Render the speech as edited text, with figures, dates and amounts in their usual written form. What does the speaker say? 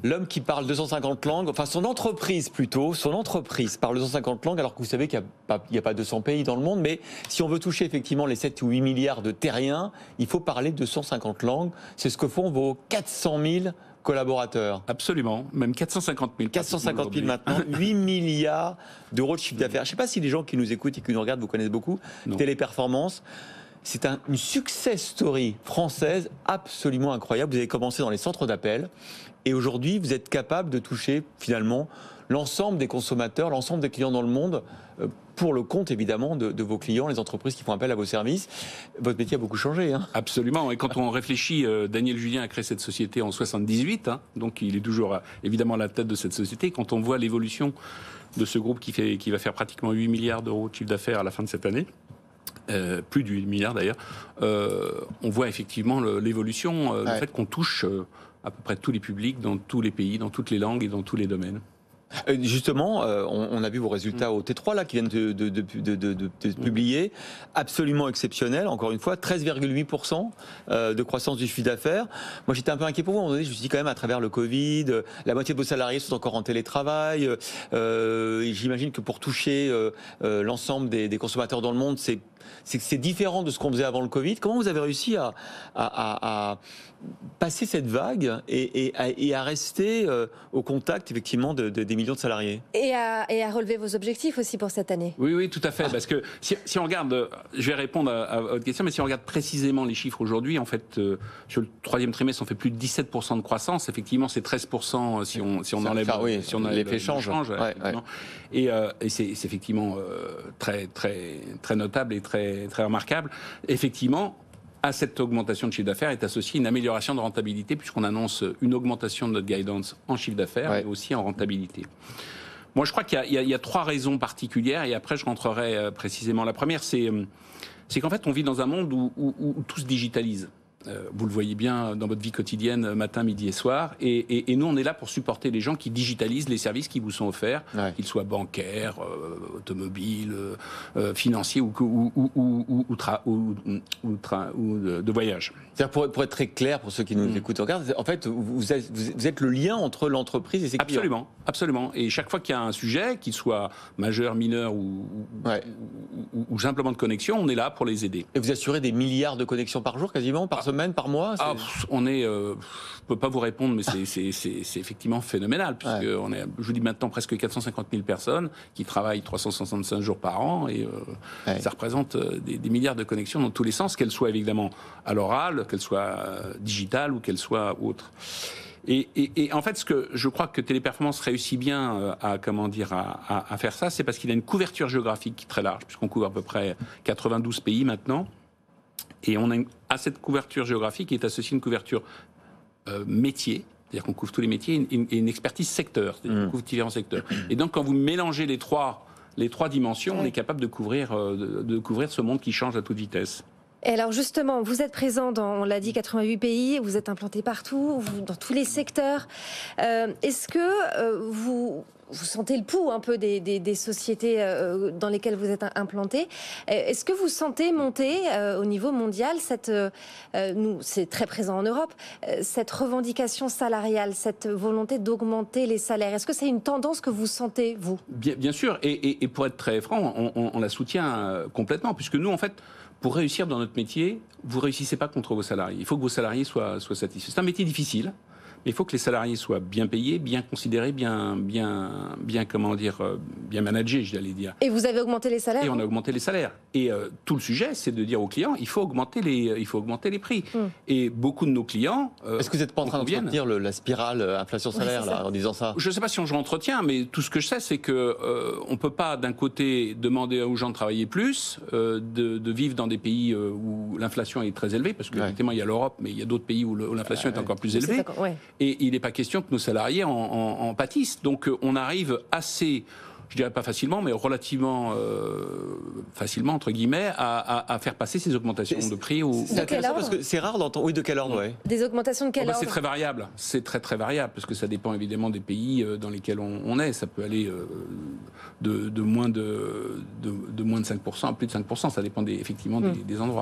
L'homme qui parle 250 langues, enfin son entreprise plutôt, son entreprise parle 250 langues, alors que vous savez qu'il n'y a pas 200 pays dans le monde, mais si on veut toucher effectivement les 7 ou 8 milliards de terriens, il faut parler 250 langues. C'est ce que font vos 400 000 collaborateurs. Absolument, même 450 000. 450 000 maintenant, 8 milliards d'euros de chiffre d'affaires. Je ne sais pas si les gens qui nous écoutent et qui nous regardent vous connaissent beaucoup. Non. Téléperformance. C'est une success story française absolument incroyable. Vous avez commencé dans les centres d'appel et aujourd'hui, vous êtes capable de toucher finalement l'ensemble des consommateurs, l'ensemble des clients dans le monde, pour le compte évidemment de vos clients, les entreprises qui font appel à vos services. Votre métier a beaucoup changé. Hein. Absolument. Et quand on réfléchit, Daniel Julien a créé cette société en 78, hein, donc il est toujours évidemment à la tête de cette société. Quand on voit l'évolution de ce groupe qui va faire pratiquement 8 milliards d'euros de chiffre d'affaires à la fin de cette année, plus de 8 milliards d'ailleurs, on voit effectivement l'évolution, le fait qu'on touche à peu près tous les publics, dans tous les pays, dans toutes les langues et dans tous les domaines. Justement, on a vu vos résultats au T3 là, qui viennent de publier, absolument exceptionnels, encore une fois, 13,8% de croissance du chiffre d'affaires. Moi j'étais un peu inquiet pour vous, à un moment donné, je me suis dit quand même à travers le Covid, la moitié de vos salariés sont encore en télétravail, j'imagine que pour toucher l'ensemble des consommateurs dans le monde, c'est différent de ce qu'on faisait avant le Covid. Comment vous avez réussi à passer cette vague et à rester au contact effectivement des millions de salariés et à relever vos objectifs aussi pour cette année? Oui, tout à fait. Parce que si on regarde, je vais répondre à votre question, mais si on regarde précisément les chiffres aujourd'hui, en fait, sur le troisième trimestre, on fait plus de 17% de croissance. Effectivement, c'est 13% si on enlève l'effet change. Et c'est effectivement très, très, très notable et très, très remarquable. Effectivement, à cette augmentation de chiffre d'affaires est associée une amélioration de rentabilité, puisqu'on annonce une augmentation de notre guidance en chiffre d'affaires, mais aussi en rentabilité. Moi, je crois qu'il y a trois raisons particulières, et après je rentrerai précisément. La première, c'est qu'en fait, on vit dans un monde où tout se digitalise. Vous le voyez bien dans votre vie quotidienne, matin, midi et soir. Et nous, on est là pour supporter les gens qui digitalisent les services qui vous sont offerts, qu'ils soient bancaires, automobiles, financiers ou de voyage. C'est-à-dire pour être très clair, pour ceux qui nous écoutent et regardent, en fait, vous êtes le lien entre l'entreprise et ses clients. Absolument. Et chaque fois qu'il y a un sujet, qu'il soit majeur, mineur ou simplement de connexion, on est là pour les aider. Et vous assurez des milliards de connexions par jour, quasiment, par semaine, par mois? Je peux pas vous répondre, mais c'est effectivement phénoménal, puisque on est, je vous dis maintenant, presque 450 000 personnes qui travaillent 365 jours par an, et ça représente des milliards de connexions dans tous les sens, qu'elles soient évidemment à l'oral, qu'elles soient digitales ou qu'elles soient autres. Et en fait, ce que je crois que Téléperformance réussit bien à faire ça, c'est parce qu'il a une couverture géographique très large, puisqu'on couvre à peu près 92 pays maintenant. Et on a à cette couverture géographique est associée une couverture métier, c'est-à-dire qu'on couvre tous les métiers, et une expertise secteur, c'est-à-dire qu'on couvre différents secteurs. Et donc, quand vous mélangez les trois dimensions, on est capable de couvrir ce monde qui change à toute vitesse. Et alors justement, vous êtes présent dans, on l'a dit, 88 pays, vous êtes implanté partout, dans tous les secteurs. Est-ce que vous sentez le pouls un peu des sociétés dans lesquelles vous êtes implanté? Est-ce que vous sentez monter au niveau mondial nous, c'est très présent en Europe, cette revendication salariale, cette volonté d'augmenter les salaires? Est-ce que c'est une tendance que vous sentez, vous? Bien sûr, et pour être très franc, on la soutient complètement, puisque nous, en fait, pour réussir dans notre métier, vous ne réussissez pas contre vos salariés. Il faut que vos salariés soient satisfaits. C'est un métier difficile, mais il faut que les salariés soient bien payés, bien considérés, bien managés, j'allais dire. Et vous avez augmenté les salaires? Et on a augmenté les salaires. Et tout le sujet, c'est de dire aux clients, il faut augmenter les prix. Et beaucoup de nos clients... Est-ce que vous n'êtes pas en train d'entretenir la spirale inflation-salaire en disant ça? Je ne sais pas si je l'entretiens, mais tout ce que je sais, c'est qu'on ne peut pas, d'un côté, demander aux gens de travailler plus, de vivre dans des pays où l'inflation est très élevée, parce qu'effectivement, il y a l'Europe, mais il y a d'autres pays où l'inflation est encore plus élevée. Et il n'est pas question que nos salariés en pâtissent. Donc on arrive assez, je dirais pas facilement, mais relativement facilement, entre guillemets, à faire passer ces augmentations de prix. C'est intéressant parce que c'est rare d'entendre... Oui, de quel ordre? Des augmentations de quel ordre? C'est très variable. C'est très très variable, parce que ça dépend évidemment des pays dans lesquels on est. Ça peut aller de moins de 5% à plus de 5%. Ça dépend effectivement des endroits.